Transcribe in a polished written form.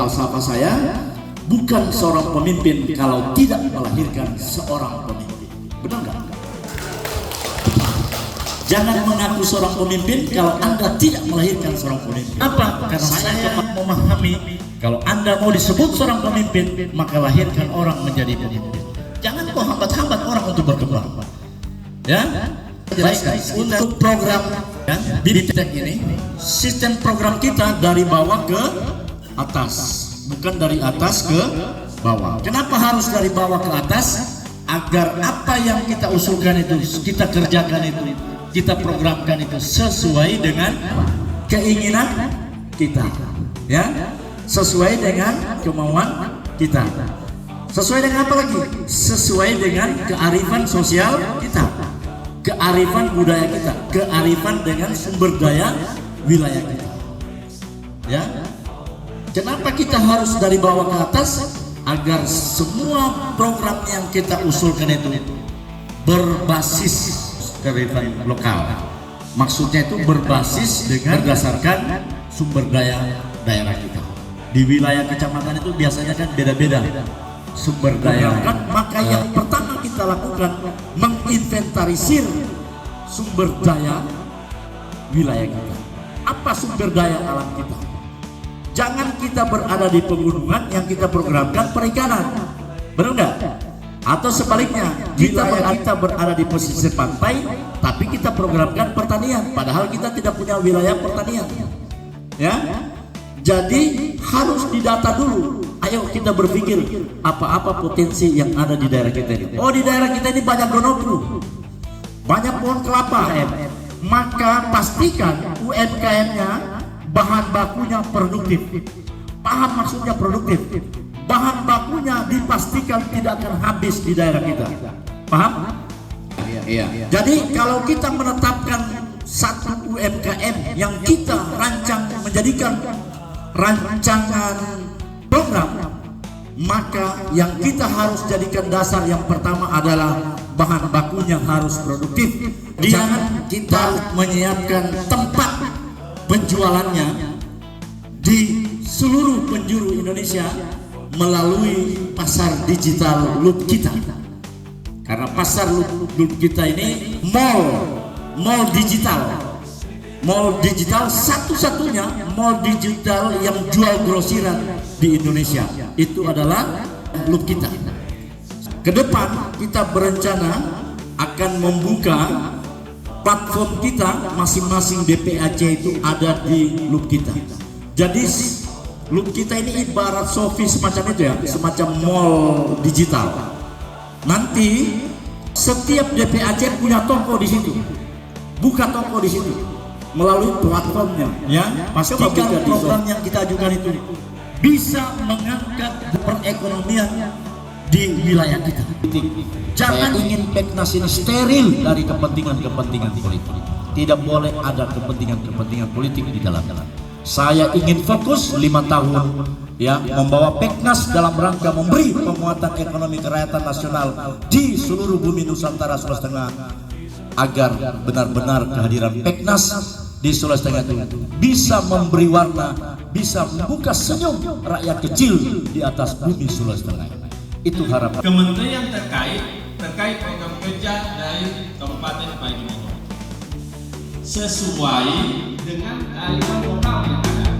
falsafah saya, bukan seorang pemimpin kalau tidak melahirkan seorang pemimpin. Benar nggak? Jangan mengaku seorang pemimpin kalau Anda tidak melahirkan seorang pemimpin. Apa? Karena saya memahami kalau Anda mau disebut seorang pemimpin, maka lahirkan orang menjadi pemimpin. Jangan kau hambat-hambat orang untuk berkembang. Ya? Baik, untuk program ya, BIPTEK ini, sistem program kita dari bawah ke atas, bukan dari atas ke bawah. Kenapa harus dari bawah ke atas? Agar apa yang kita usulkan itu, kita kerjakan itu, kita programkan itu sesuai dengan keinginan kita, ya, sesuai dengan kemauan kita, sesuai dengan apa lagi? Sesuai dengan kearifan sosial kita, kearifan budaya kita, kearifan dengan sumber daya wilayah kita. Ya, kenapa kita harus dari bawah ke atas? Agar semua program yang kita usulkan itu berbasis kearifan lokal. Maksudnya itu berbasis dengan berdasarkan sumber daya daerah kita. Di wilayah kecamatan itu biasanya kan beda-beda sumber daya. Maka yang pertama kita lakukan menginventarisir sumber daya wilayah kita. Apa sumber daya alam kita? Jangan kita berada di pegunungan yang kita programkan perikanan, benar nggak? Atau sebaliknya, kita berada di pesisir pantai, tapi kita programkan pertanian, padahal kita tidak punya wilayah pertanian. Ya, jadi harus didata dulu. Ayo kita berpikir apa-apa potensi yang ada di daerah kita ini. Oh, di daerah kita ini banyak gonoglu, banyak pohon kelapa, maka pastikan UMKM-nya bahan bakunya produktif. Paham maksudnya produktif? Bahan bakunya dipastikan tidak akan habis di daerah kita. Paham? Iya. Jadi kalau kita menetapkan satu UMKM yang kita rancang menjadikan rancangan program, maka yang kita harus jadikan dasar yang pertama adalah bahan bakunya harus produktif. Jangan kita menyiapkan tempat penjualannya di seluruh penjuru Indonesia melalui pasar digital loop kita. Karena pasar loop kita ini mall digital satu-satunya mall digital yang jual grosiran di Indonesia. Itu adalah loop kita. Kedepan kita berencana akan membuka platform kita, masing-masing DPAC itu ada di loop kita. Jadi loop kita ini ibarat Shopee semacam itu ya, semacam mall digital. Nanti setiap DPAC punya toko di situ, buka toko di situ melalui platformnya. Ya, pastikan program yang kita ajukan itu bisa mengangkat perekonomian di wilayah kita. Jangan ingin Peknas ini steril dari kepentingan-kepentingan politik. Tidak boleh ada kepentingan-kepentingan politik di dalam-dalam. Saya ingin fokus 5 tahun ya membawa Peknas dalam rangka memberi penguatan ekonomi kerakyatan nasional di seluruh bumi Nusantara Sulawesi Tengah, agar benar-benar kehadiran Peknas di Sulawesi Tengah itu bisa memberi warna, bisa membuka senyum rakyat kecil di atas bumi Sulawesi Tengah. Itu harapan kementerian terkait program kerja dari Kabupaten Parigimotong sesuai dengan kearifan lokal yang ada.